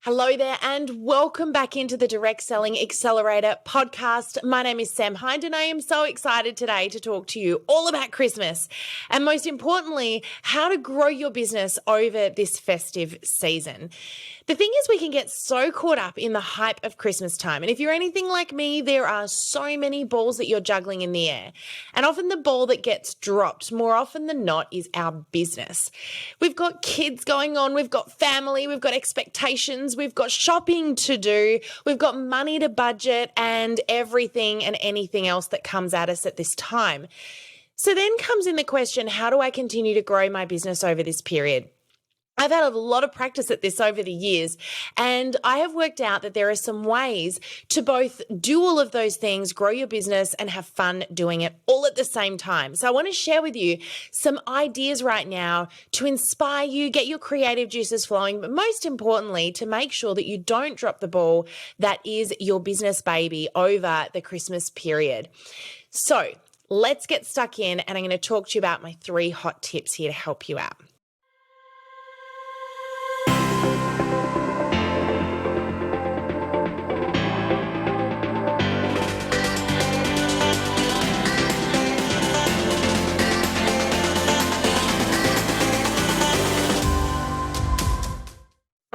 Hello there and welcome back into the Direct Selling Accelerator podcast. My name is Sam Hind and I am so excited today to talk to you all about Christmas and most importantly, how to grow your business over this festive season. The thing is we can get so caught up in the hype of Christmas time. And if you're anything like me, there are so many balls that you're juggling in the air. And often the ball that gets dropped more often than not is our business. We've got kids going on, we've got family, we've got expectations, we've got shopping to do, we've got money to budget and everything and anything else that comes at us at this time. So then comes in the question, how do I continue to grow my business over this period? I've had a lot of practice at this over the years, and I have worked out that there are some ways to both do all of those things, grow your business, and have fun doing it all at the same time. So I want to share with you some ideas right now to inspire you, get your creative juices flowing, but most importantly, to make sure that you don't drop the ball that is your business baby over the Christmas period. So let's get stuck in, and I'm going to talk to you about my 3 hot tips here to help you out.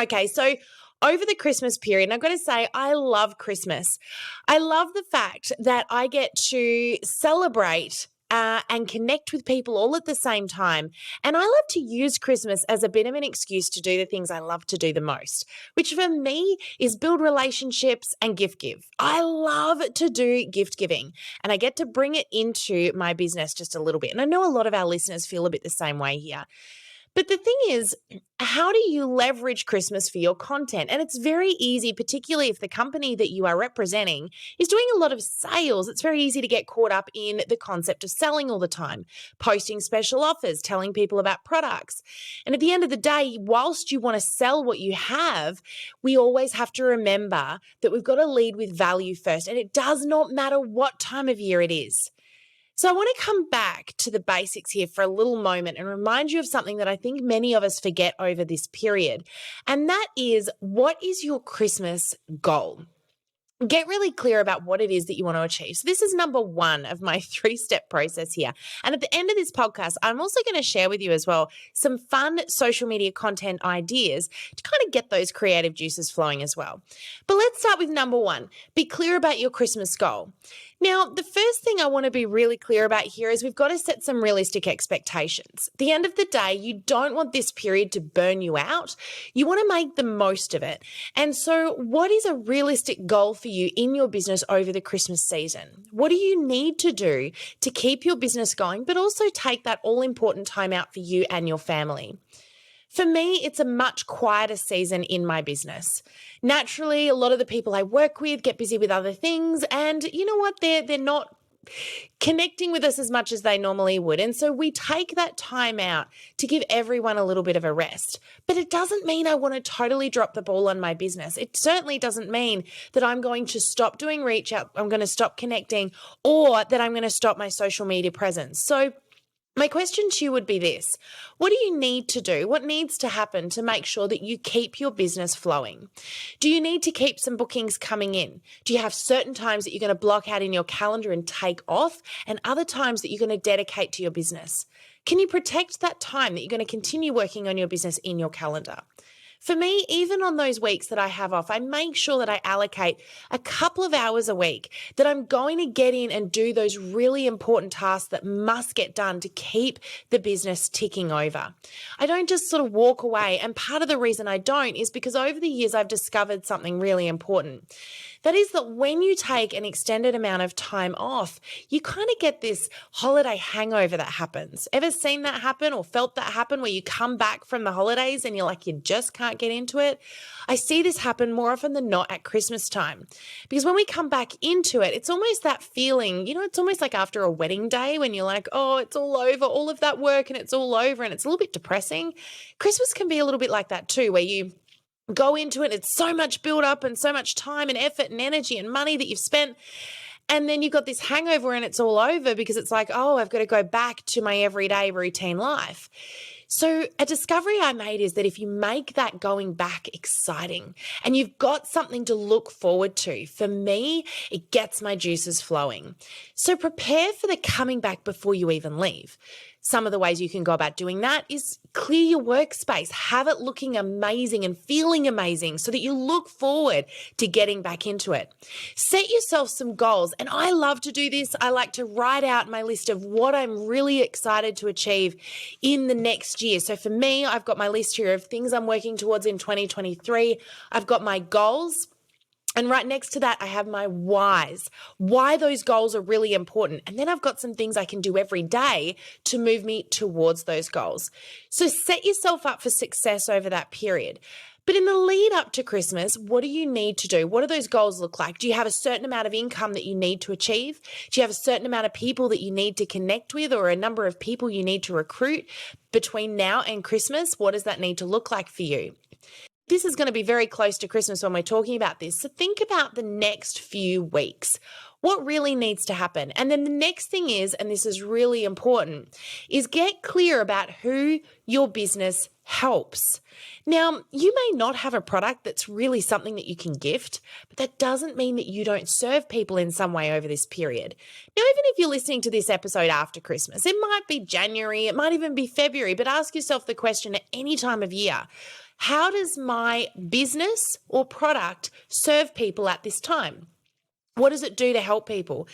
Okay, so over the Christmas period, and I've got to say, I love Christmas. I love the fact that I get to celebrate and connect with people all at the same time. And I love to use Christmas as a bit of an excuse to do the things I love to do the most, which for me is build relationships and gift give. I love to do gift giving and I get to bring it into my business just a little bit. And I know a lot of our listeners feel a bit the same way here. But the thing is, how do you leverage Christmas for your content? And it's very easy, particularly if the company that you are representing is doing a lot of sales. It's very easy to get caught up in the concept of selling all the time, posting special offers, telling people about products. And at the end of the day, whilst you want to sell what you have, we always have to remember that we've got to lead with value first. And it does not matter what time of year it is. So I want to come back to the basics here for a little moment and remind you of something that I think many of us forget over this period. And that is, what is your Christmas goal? Get really clear about what it is that you want to achieve. So this is number 1 of my 3-step process here. And at the end of this podcast, I'm also going to share with you as well some fun social media content ideas to kind of get those creative juices flowing as well. But let's start with number 1. Be clear about your Christmas goal. Now, the first thing I want to be really clear about here is we've got to set some realistic expectations. At the end of the day, you don't want this period to burn you out. You want to make the most of it. And so what is a realistic goal for you in your business over the Christmas season? What do you need to do to keep your business going, but also take that all-important time out for you and your family? For me, it's a much quieter season in my business. Naturally, a lot of the people I work with get busy with other things, and you know what? They're not connecting with us as much as they normally would. And so we take that time out to give everyone a little bit of a rest. But it doesn't mean I want to totally drop the ball on my business. It certainly doesn't mean that I'm going to stop doing reach out, I'm going to stop connecting, or that I'm going to stop my social media presence. So my question to you would be this: what do you need to do? What needs to happen to make sure that you keep your business flowing? Do you need to keep some bookings coming in? Do you have certain times that you're going to block out in your calendar and take off, and other times that you're going to dedicate to your business? Can you protect that time that you're going to continue working on your business in your calendar? For me, even on those weeks that I have off, I make sure that I allocate a couple of hours a week that I'm going to get in and do those really important tasks that must get done to keep the business ticking over. I don't just sort of walk away. And part of the reason I don't is because over the years, I've discovered something really important. That is that when you take an extended amount of time off, you kind of get this holiday hangover that happens. Ever seen that happen or felt that happen where you come back from the holidays and you're like, you just can't get into it? I see this happen more often than not at Christmas time, because when we come back into it, it's almost that feeling, it's almost like after a wedding day when you're like, oh, it's all over, all of that work and it's all over, and it's a little bit depressing. Christmas can be a little bit like that too, where you go into it, it's so much build up and so much time and effort and energy and money that you've spent. And then you've got this hangover and it's all over because it's like, oh, I've got to go back to my everyday routine life. So a discovery I made is that if you make that going back exciting and you've got something to look forward to, for me, it gets my juices flowing. So prepare for the coming back before you even leave. Some of the ways you can go about doing that is clear your workspace, have it looking amazing and feeling amazing so that you look forward to getting back into it. Set yourself some goals, and I love to do this. I like to write out my list of what I'm really excited to achieve in the next year. So for me, I've got my list here of things I'm working towards in 2023. I've got my goals. And right next to that, I have my whys, why those goals are really important. And then I've got some things I can do every day to move me towards those goals. So set yourself up for success over that period. But in the lead up to Christmas, what do you need to do? What do those goals look like? Do you have a certain amount of income that you need to achieve? Do you have a certain amount of people that you need to connect with, or a number of people you need to recruit between now and Christmas? What does that need to look like for you? This is going to be very close to Christmas when we're talking about this. So think about the next few weeks. What really needs to happen? And then the next thing is, and this is really important, is get clear about who your business helps. Now, you may not have a product that's really something that you can gift, but that doesn't mean that you don't serve people in some way over this period. Now, even if you're listening to this episode after Christmas, it might be January, it might even be February, but ask yourself the question at any time of year: how does my business or product serve people at this time? What does it do to help people?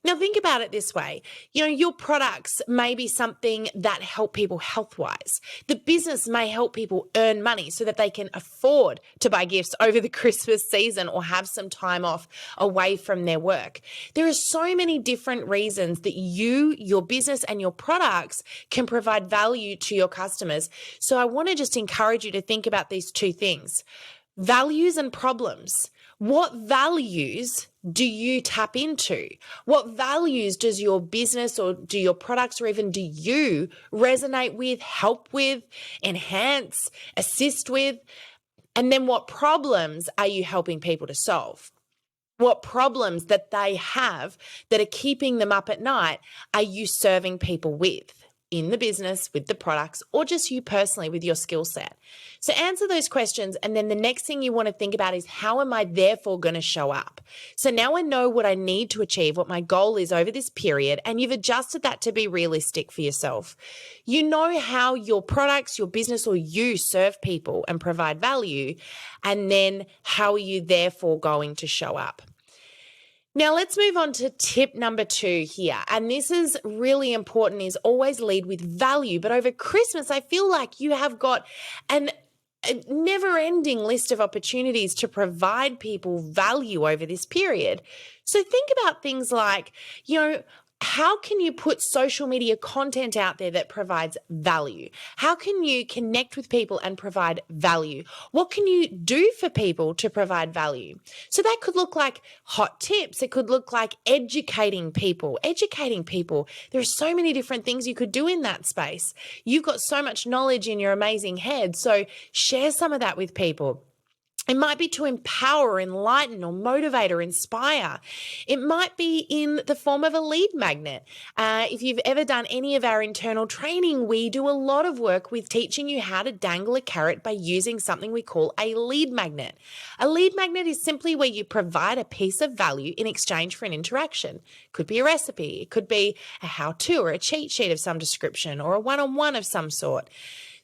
Now, think about it this way. Your products may be something that help people health-wise. The business may help people earn money so that they can afford to buy gifts over the Christmas season or have some time off away from their work. There are so many different reasons that you, your business, and your products can provide value to your customers. So I want to just encourage you to think about these two things: values and problems. What values do you tap into? What values does your business or do your products or even do you resonate with, help with, enhance, assist with? And then what problems are you helping people to solve? What problems that they have that are keeping them up at night are you serving people with? In the business, with the products, or just you personally with your skill set? So answer those questions, and then the next thing you want to think about is, how am I therefore going to show up? So now I know what I need to achieve, what my goal is over this period, and you've adjusted that to be realistic for yourself. You know how your products, your business, or you serve people and provide value, and then how are you therefore going to show up? Now let's move on to tip number 2 here. And this is really important, is always lead with value. But over Christmas, I feel like you have got a never-ending list of opportunities to provide people value over this period. So think about things like, how can you put social media content out there that provides value? How can you connect with people and provide value? What can you do for people to provide value? So that could look like hot tips. It could look like educating people. There are so many different things you could do in that space. You've got so much knowledge in your amazing head. So share some of that with people. It might be to empower, enlighten, or motivate or inspire. It might be in the form of a lead magnet. If you've ever done any of our internal training, we do a lot of work with teaching you how to dangle a carrot by using something we call a lead magnet. A lead magnet is simply where you provide a piece of value in exchange for an interaction. It could be a recipe. It could be a how-to or a cheat sheet of some description, or a one-on-one of some sort.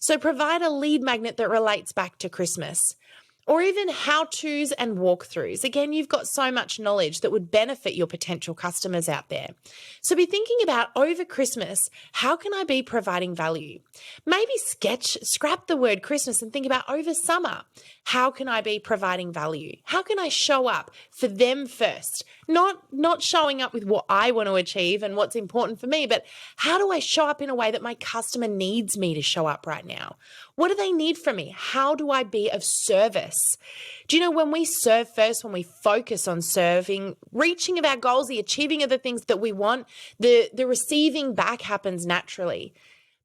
So provide a lead magnet that relates back to Christmas. Or even how-tos and walkthroughs. Again, you've got so much knowledge that would benefit your potential customers out there. So be thinking about, over Christmas, how can I be providing value? Maybe scrap the word Christmas and think about, over summer, how can I be providing value? How can I show up for them first? Not showing up with what I want to achieve and what's important for me, but how do I show up in a way that my customer needs me to show up right now? What do they need from me? How do I be of service? Do you know, when we serve first, when we focus on serving, reaching of our goals, the achieving of the things that we want, the receiving back happens naturally.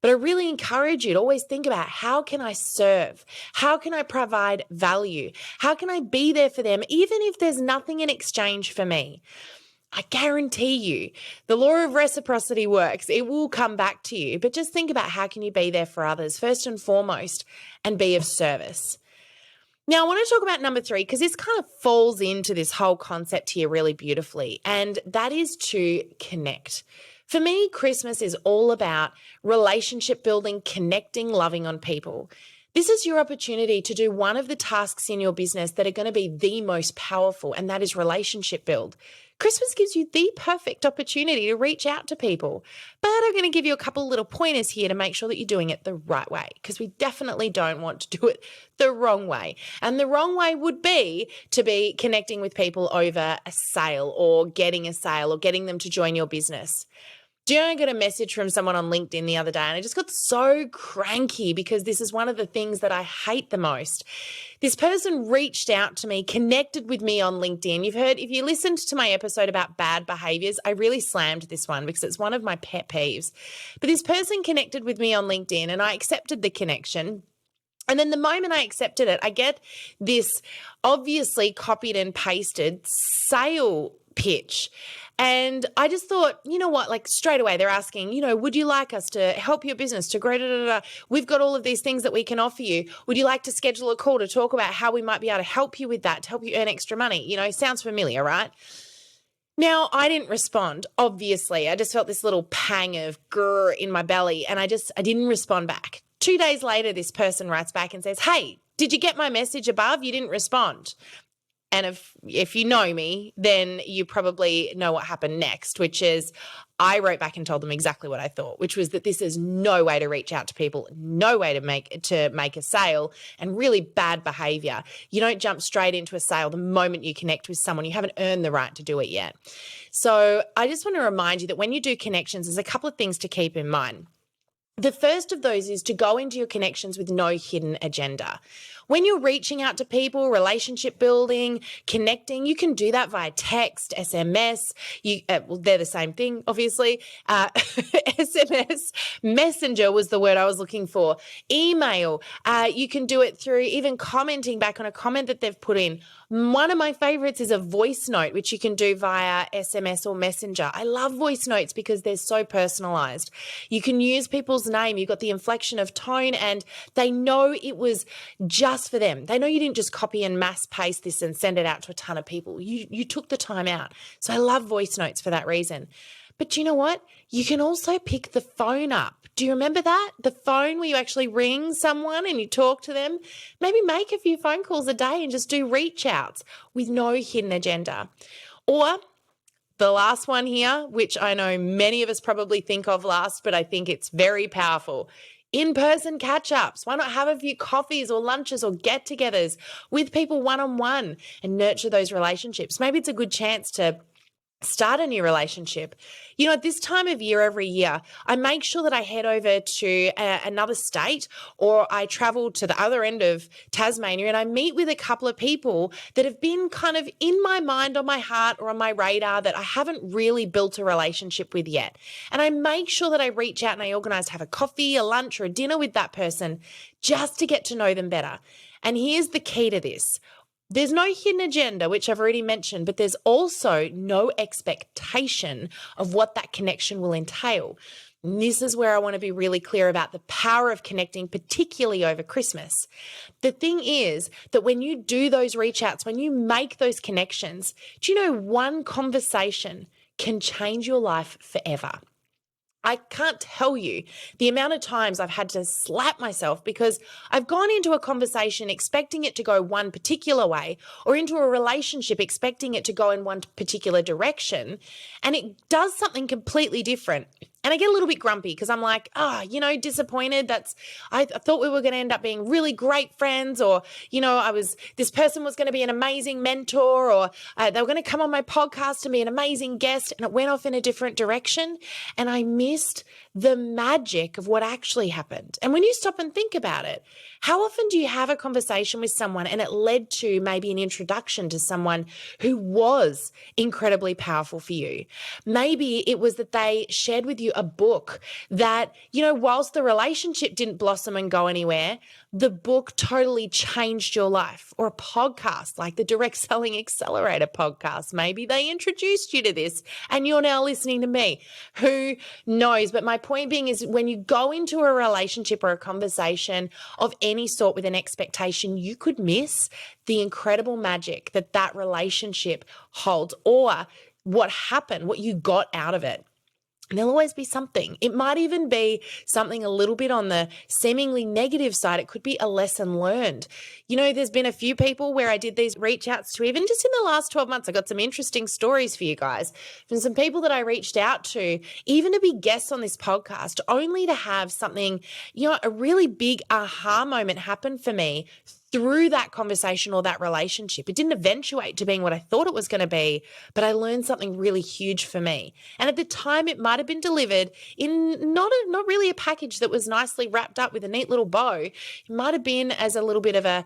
But I really encourage you to always think about, how can I serve? How can I provide value? How can I be there for them, even if there's nothing in exchange for me? I guarantee you the law of reciprocity works. It will come back to you. But just think about how can you be there for others first and foremost and be of service. Now, I want to talk about number 3 because this kind of falls into this whole concept here really beautifully, and that is to connect. For me, Christmas is all about relationship building, connecting, loving on people. This is your opportunity to do one of the tasks in your business that are going to be the most powerful, and that is relationship build. Christmas gives you the perfect opportunity to reach out to people, but I'm going to give you a couple little pointers here to make sure that you're doing it the right way, because we definitely don't want to do it the wrong way. And the wrong way would be to be connecting with people over a sale or getting a sale or getting them to join your business. Do you know, I got a message from someone on LinkedIn the other day and I just got so cranky because this is one of the things that I hate the most. This person reached out to me, connected with me on LinkedIn. You've heard, if you listened to my episode about bad behaviors, I really slammed this one because it's one of my pet peeves. But this person connected with me on LinkedIn and I accepted the connection. And then the moment I accepted it, I get this obviously copied and pasted sale pitch. And I just thought, you know what, like straight away they're asking, would you like us to help your business to grow? We've got all of these things that we can offer you. Would you like to schedule a call to talk about how we might be able to help you with that, to help you earn extra money? Sounds familiar, right? Now, I didn't respond, obviously. I just felt this little pang of grr in my belly and I didn't respond back. 2 days later, this person writes back and says, hey, did you get my message above? You didn't respond. And if you know me, then you probably know what happened next, which is I wrote back and told them exactly what I thought, which was that this is no way to reach out to people, no way to make a sale, and really bad behavior. You don't jump straight into a sale the moment you connect with someone. You haven't earned the right to do it yet. So I just want to remind you that when you do connections, there's a couple of things to keep in mind. The first of those is to go into your connections with no hidden agenda. When you're reaching out to people, relationship building, connecting, you can do that via text, SMS. They're the same thing, obviously. SMS, messenger was the word I was looking for. Email. You can do it through even commenting back on a comment that they've put in. One of my favorites is a voice note, which you can do via SMS or Messenger. I love voice notes because they're so personalized. You can use people's name. You've got the inflection of tone and they know it was just for them. They know you didn't just copy and mass paste this and send it out to a ton of people. You took the time out. So I love voice notes for that reason. But you know what? You can also pick the phone up. Do you remember that? The phone where you actually ring someone and you talk to them? Maybe make a few phone calls a day and just do reach outs with no hidden agenda. Or the last one here, which I know many of us probably think of last, but I think it's very powerful. In-person catch-ups. Why not have a few coffees or lunches or get-togethers with people one-on-one and nurture those relationships? Maybe it's a good chance to start a new relationship. At this time of year, every year, I make sure that I head over to another state or I travel to the other end of Tasmania and I meet with a couple of people that have been kind of in my mind, on my heart or on my radar that I haven't really built a relationship with yet. And I make sure that I reach out and I organize to have a coffee, a lunch or a dinner with that person just to get to know them better. And here's the key to this. There's no hidden agenda, which I've already mentioned, but there's also no expectation of what that connection will entail. And this is where I want to be really clear about the power of connecting, particularly over Christmas. The thing is that when you do those reach outs, when you make those connections, do you know one conversation can change your life forever? I can't tell you the amount of times I've had to slap myself because I've gone into a conversation expecting it to go one particular way or into a relationship expecting it to go in one particular direction, and it does something completely different. And I get a little bit grumpy because I'm like, disappointed. I thought we were going to end up being really great friends, or, this person was going to be an amazing mentor, or they were going to come on my podcast and be an amazing guest, and it went off in a different direction. And I missed the magic of what actually happened. And when you stop and think about it, how often do you have a conversation with someone and it led to maybe an introduction to someone who was incredibly powerful for you? Maybe it was that they shared with you a book that, whilst the relationship didn't blossom and go anywhere, the book totally changed your life. Or a podcast like the Direct Selling Accelerator podcast. Maybe they introduced you to this and you're now listening to me. Who knows? But my point being is when you go into a relationship or a conversation of any sort with an expectation, you could miss the incredible magic that that relationship holds, or what happened, what you got out of it. And there'll always be something. It might even be something a little bit on the seemingly negative side. It could be a lesson learned. There's been a few people where I did these reach outs to, even just in the last 12 months. I got some interesting stories for you guys from some people that I reached out to, even to be guests on this podcast, only to have something, a really big aha moment happen for me through that conversation or that relationship. It didn't eventuate to being what I thought it was going to be, but I learned something really huge for me. And at the time, it might have been delivered in not really a package that was nicely wrapped up with a neat little bow. It might have been as a little bit of a,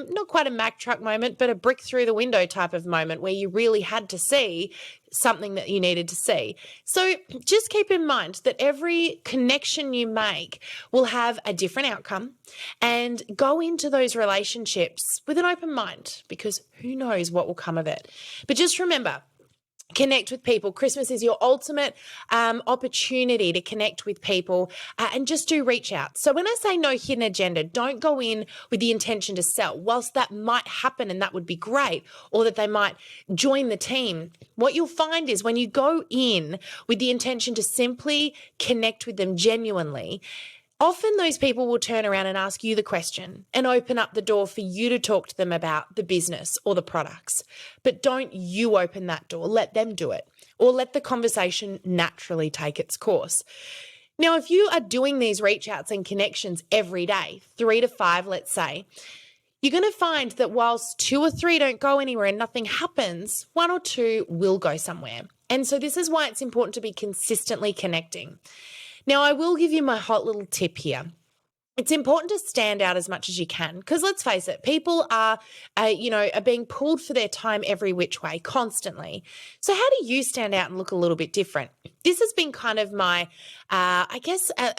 not quite a Mack truck moment, but a brick through the window type of moment where you really had to see something that you needed to see. So just keep in mind that every connection you make will have a different outcome, and go into those relationships with an open mind, because who knows what will come of it. But just remember, connect with people. Christmas is your ultimate opportunity to connect with people, and just do reach out. So when I say no hidden agenda, don't go in with the intention to sell. Whilst that might happen and that would be great, or that they might join the team, what you'll find is when you go in with the intention to simply connect with them genuinely, often those people will turn around and ask you the question and open up the door for you to talk to them about the business or the products. But don't you open that door. Let them do it, or let the conversation naturally take its course. Now, if you are doing these reach outs and connections every day, 3 to 5, let's say, you're going to find that whilst 2 or 3 don't go anywhere and nothing happens, 1 or 2 will go somewhere. And so this is why it's important to be consistently connecting. Now, I will give you my hot little tip here. It's important to stand out as much as you can, because let's face it, people are being pulled for their time every which way constantly. So how do you stand out and look a little bit different? This has been kind of my, a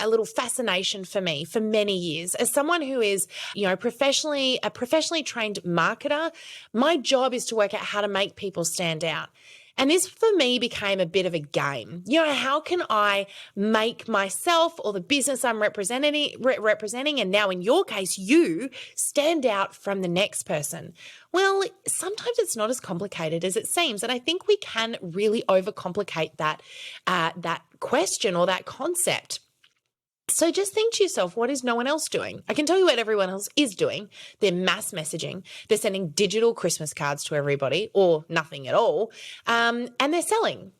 little fascination for me for many years. As someone who is, a professionally trained marketer, my job is to work out how to make people stand out. And this for me became a bit of a game. How can I make myself or the business I'm representing, and now in your case, you, stand out from the next person? Well, sometimes it's not as complicated as it seems. And I think we can really overcomplicate that question or that concept. So just think to yourself, what is no one else doing? I can tell you what everyone else is doing. They're mass messaging. They're sending digital Christmas cards to everybody, or nothing at all, and they're selling.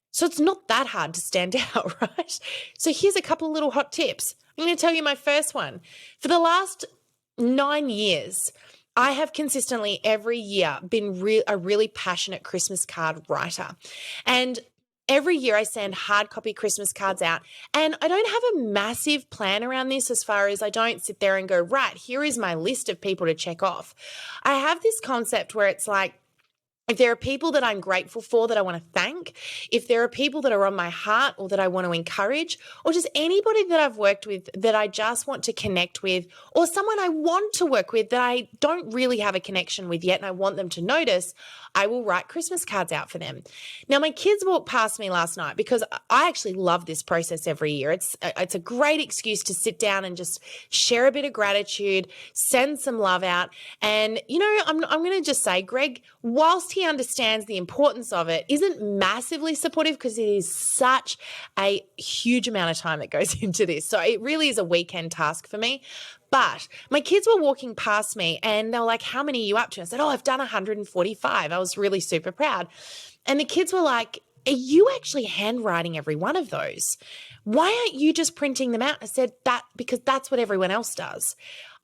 So it's not that hard to stand out, right? So here's a couple of little hot tips. I'm going to tell you my first one. For the last 9 years, I have consistently every year been a really passionate Christmas card writer. And every year I send hard copy Christmas cards out, and I don't have a massive plan around this, as far as I don't sit there and go, right, here is my list of people to check off. I have this concept where it's like, if there are people that I'm grateful for that I want to thank, if there are people that are on my heart or that I want to encourage, or just anybody that I've worked with that I just want to connect with, or someone I want to work with that I don't really have a connection with yet and I want them to notice, I will write Christmas cards out for them. Now, my kids walked past me last night, because I actually love this process every year. It's a great excuse to sit down and just share a bit of gratitude, send some love out. And, I'm going to just say, Greg, whilst he understands the importance of it, isn't massively supportive, because it is such a huge amount of time that goes into this. So it really is a weekend task for me. But my kids were walking past me and they were like, how many are you up to? I said, I've done 145. I was really super proud. And the kids were like, are you actually handwriting every one of those? Why aren't you just printing them out? I said, because that's what everyone else does.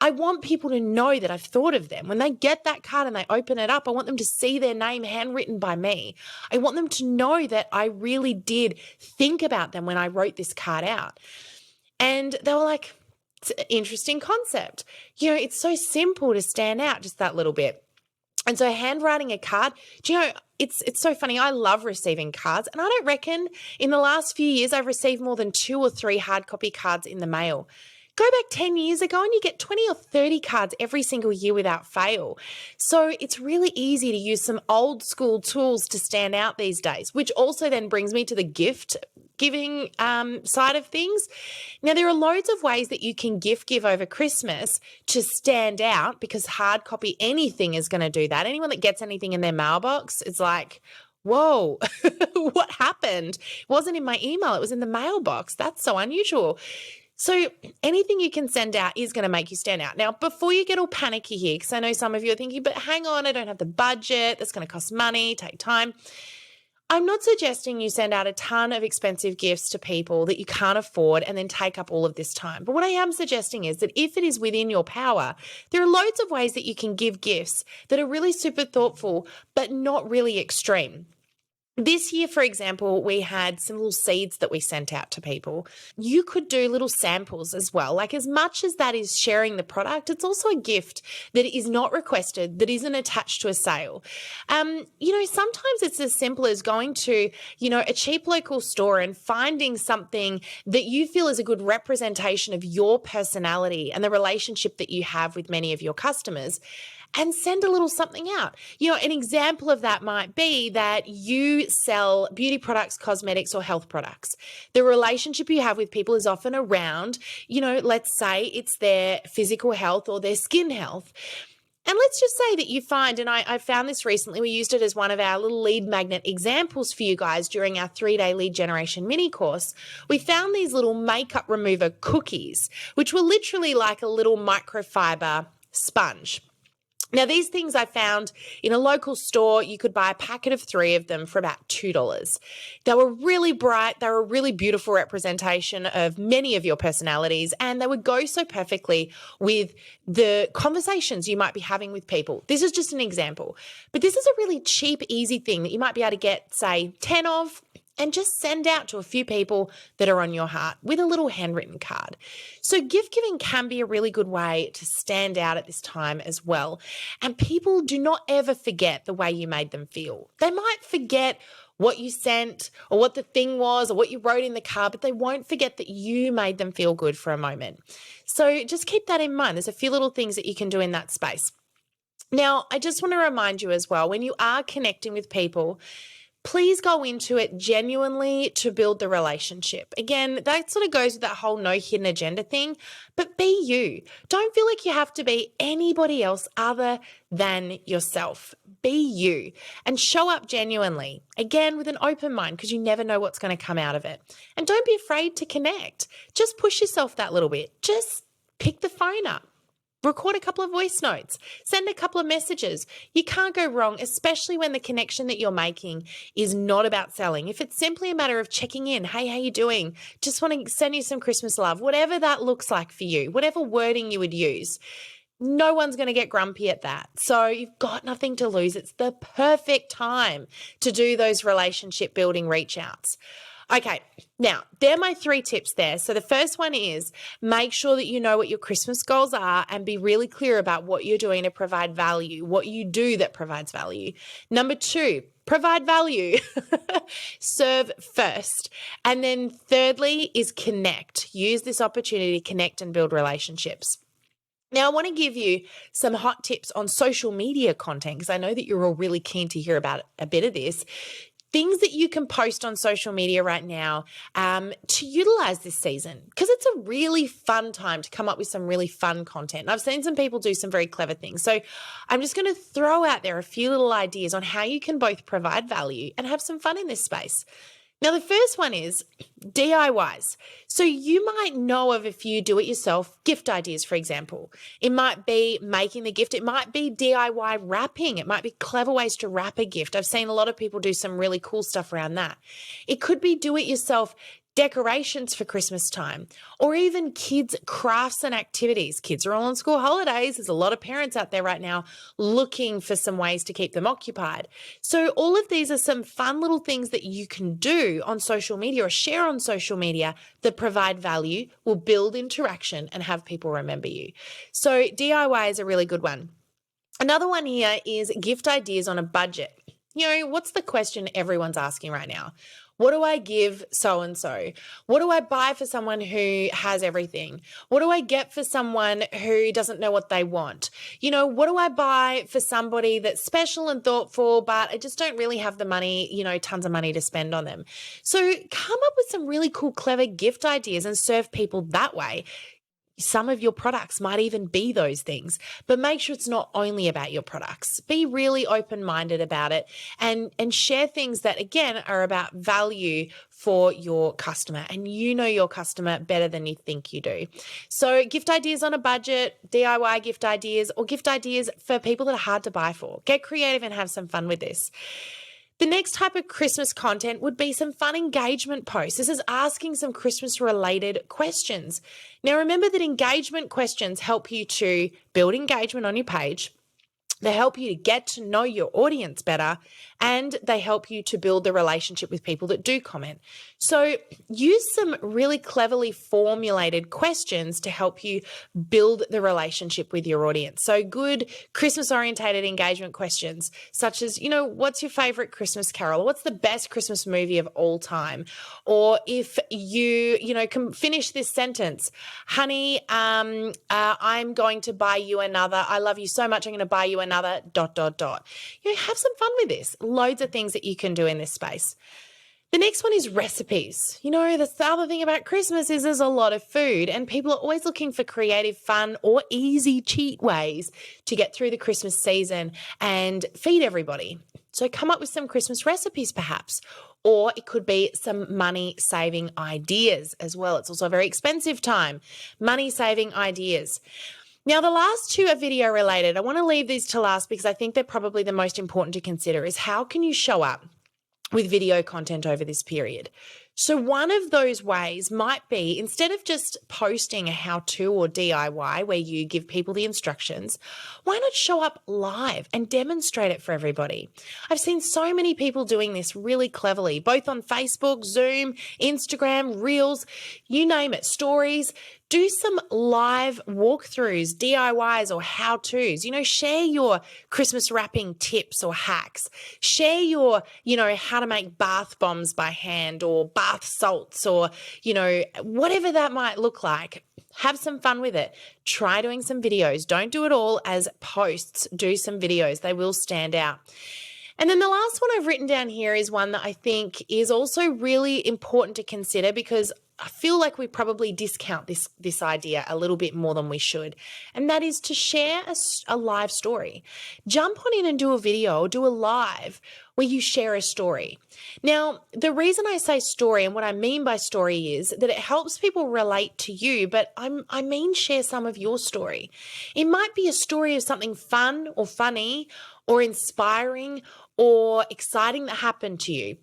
I want people to know that I've thought of them. When they get that card and they open it up, I want them to see their name handwritten by me. I want them to know that I really did think about them when I wrote this card out. And they were like, it's an interesting concept. It's so simple to stand out just that little bit. And so handwriting a card, do you know, it's so funny. I love receiving cards, and I don't reckon in the last few years I've received more than 2 or 3 hard copy cards in the mail. Go back 10 years ago and you get 20 or 30 cards every single year without fail. So it's really easy to use some old school tools to stand out these days, which also then brings me to the gift giving side of things. Now, there are loads of ways that you can gift give over Christmas to stand out, because hard copy anything is going to do that. Anyone that gets anything in their mailbox is like, whoa, what happened? It wasn't in my email, it was in the mailbox. That's so unusual. So anything you can send out is going to make you stand out. Now, before you get all panicky here, because I know some of you are thinking, but hang on, I don't have the budget. That's going to cost money, take time. I'm not suggesting you send out a ton of expensive gifts to people that you can't afford and then take up all of this time. But what I am suggesting is that if it is within your power, there are loads of ways that you can give gifts that are really super thoughtful, but not really extreme. This year, for example, we had some little seeds that we sent out to people. You could do little samples as well. Like, as much as that is sharing the product, it's also a gift that is not requested, that isn't attached to a sale. Sometimes it's as simple as going to, a cheap local store and finding something that you feel is a good representation of your personality and the relationship that you have with many of your customers, and send a little something out. An example of that might be that you sell beauty products, cosmetics, or health products. The relationship you have with people is often around, let's say it's their physical health or their skin health. And let's just say that you find, and I found this recently, we used it as one of our little lead magnet examples for you guys during our 3-day lead generation mini course. We found these little makeup remover cookies, which were literally like a little microfiber sponge. Now, these things I found in a local store. You could buy a packet of 3 of them for about $2. They were really bright. They were a really beautiful representation of many of your personalities, and they would go so perfectly with the conversations you might be having with people. This is just an example, but this is a really cheap, easy thing that you might be able to get, say, 10 of, and just send out to a few people that are on your heart with a little handwritten card. So gift giving can be a really good way to stand out at this time as well. And people do not ever forget the way you made them feel. They might forget what you sent or what the thing was or what you wrote in the card, but they won't forget that you made them feel good for a moment. So just keep that in mind. There's a few little things that you can do in that space. Now, I just want to remind you as well, when you are connecting with people, please go into it genuinely to build the relationship. Again, that sort of goes with that whole no hidden agenda thing, but be you. Don't feel like you have to be anybody else other than yourself. Be you and show up genuinely, again, with an open mind, because you never know what's going to come out of it. And don't be afraid to connect. Just push yourself that little bit. Just pick the phone up. Record a couple of voice notes, send a couple of messages. You can't go wrong, especially when the connection that you're making is not about selling. If it's simply a matter of checking in, hey, how you doing? Just want to send you some Christmas love, whatever that looks like for you, whatever wording you would use. No one's going to get grumpy at that. So you've got nothing to lose. It's the perfect time to do those relationship building reach outs. Okay, now, they're my 3 tips there. So the first one is make sure that you know what your Christmas goals are and be really clear about what you're doing to provide value, what you do that provides value. Number 2, provide value. Serve first. And then thirdly is connect. Use this opportunity to connect and build relationships. Now, I want to give you some hot tips on social media content, because I know that you're all really keen to hear about a bit of this. Things that you can post on social media right now to utilize this season, because it's a really fun time to come up with some really fun content. And I've seen some people do some very clever things. So I'm just going to throw out there a few little ideas on how you can both provide value and have some fun in this space. Now, the first one is DIYs. So you might know of a few do-it-yourself gift ideas, for example. It might be making the gift. It might be DIY wrapping. It might be clever ways to wrap a gift. I've seen a lot of people do some really cool stuff around that. It could be do-it-yourself decorations for Christmas time, or even kids' crafts and activities. Kids are all on school holidays. There's a lot of parents out there right now looking for some ways to keep them occupied. So all of these are some fun little things that you can do on social media or share on social media that provide value, will build interaction and have people remember you. So DIY is a really good one. Another one here is gift ideas on a budget. What's the question everyone's asking right now? What do I give so-and-so? What do I buy for someone who has everything? What do I get for someone who doesn't know what they want? What do I buy for somebody that's special and thoughtful, but I just don't really have the money, tons of money to spend on them? So come up with some really cool, clever gift ideas and serve people that way. Some of your products might even be those things, but make sure it's not only about your products. Be really open-minded about it and share things that, again, are about value for your customer. And you know your customer better than you think you do. So gift ideas on a budget, DIY gift ideas, or gift ideas for people that are hard to buy for. Get creative and have some fun with this. The next type of Christmas content would be some fun engagement posts. This is asking some Christmas-related questions. Now, remember that engagement questions help you to build engagement on your page. They help you to get to know your audience better, and they help you to build the relationship with people that do comment. So use some really cleverly formulated questions to help you build the relationship with your audience. So good Christmas-orientated engagement questions, such as, what's your favorite Christmas carol? What's the best Christmas movie of all time? Or if you can finish this sentence, honey, I'm going to buy you another. I love you so much. I'm going to buy you another ... Have some fun with this. Loads of things that you can do in this space. The next one is recipes. The other thing about Christmas is there's a lot of food, and people are always looking for creative, fun, or easy cheat ways to get through the Christmas season and feed everybody. So come up with some Christmas recipes perhaps, or it could be some money-saving ideas as well. It's also a very expensive time. Money-saving ideas. Now, the last two are video related. I want to leave these to last because I think they're probably the most important to consider is how can you show up with video content over this period? So one of those ways might be, instead of just posting a how-to or DIY where you give people the instructions, why not show up live and demonstrate it for everybody? I've seen so many people doing this really cleverly, both on Facebook, Zoom, Instagram, Reels, you name it, stories. Do some live walkthroughs, DIYs or how-tos. Share your Christmas wrapping tips or hacks. Share your, how to make bath bombs by hand or bath salts or, whatever that might look like. Have some fun with it. Try doing some videos. Don't do it all as posts. Do some videos. They will stand out. And then the last one I've written down here is one that I think is also really important to consider because I feel like we probably discount this idea a little bit more than we should, and that is to share a live story. Jump on in and do a video or do a live where you share a story. Now, the reason I say story and what I mean by story is that it helps people relate to you, but I mean share some of your story. It might be a story of something fun or funny or inspiring or exciting that happened to you.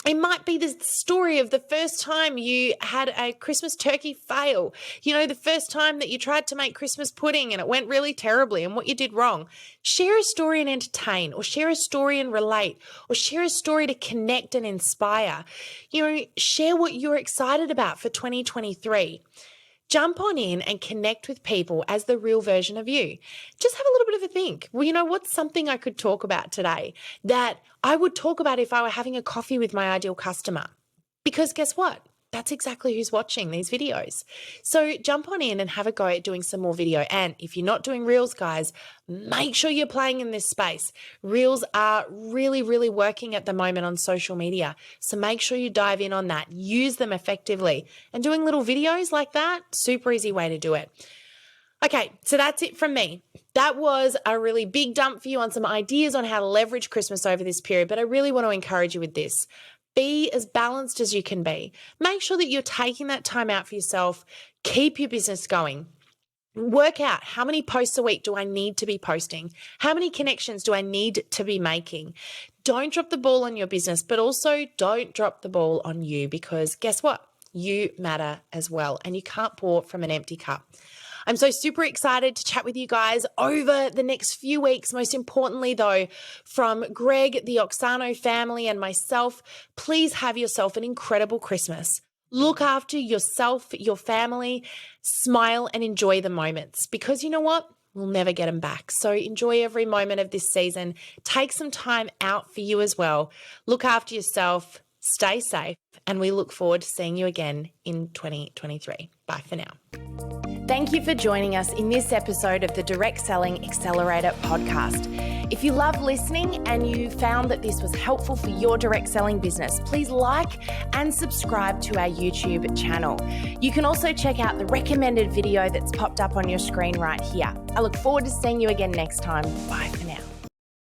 It might be the story of the first time you had a Christmas turkey fail. The first time that you tried to make Christmas pudding and it went really terribly and what you did wrong. Share a story and entertain, or share a story and relate, or share a story to connect and inspire. Share what you're excited about for 2023. Jump on in and connect with people as the real version of you. Just have a little bit of a think. Well, what's something I could talk about today that I would talk about if I were having a coffee with my ideal customer? Because guess what? That's exactly who's watching these videos. So jump on in and have a go at doing some more video. And if you're not doing Reels, guys, make sure you're playing in this space. Reels are really, really working at the moment on social media. So make sure you dive in on that. Use them effectively. And doing little videos like that, super easy way to do it. Okay, so that's it from me. That was a really big dump for you on some ideas on how to leverage Christmas over this period, but I really want to encourage you with this. Be as balanced as you can be. Make sure that you're taking that time out for yourself. Keep your business going. Work out how many posts a week do I need to be posting? How many connections do I need to be making? Don't drop the ball on your business, but also don't drop the ball on you, because guess what? You matter as well, and you can't pour from an empty cup. I'm so super excited to chat with you guys over the next few weeks. Most importantly, though, from Greg, the Oksano family, and myself, please have yourself an incredible Christmas. Look after yourself, your family, smile and enjoy the moments, because you know what? we'll never get them back. So enjoy every moment of this season. Take some time out for you as well. Look after yourself, stay safe, and we look forward to seeing you again in 2023. Bye for now. Thank you for joining us in this episode of the Direct Selling Accelerator podcast. If you love listening and you found that this was helpful for your direct selling business, please like and subscribe to our YouTube channel. You can also check out the recommended video that's popped up on your screen right here. I look forward to seeing you again next time. Bye for now.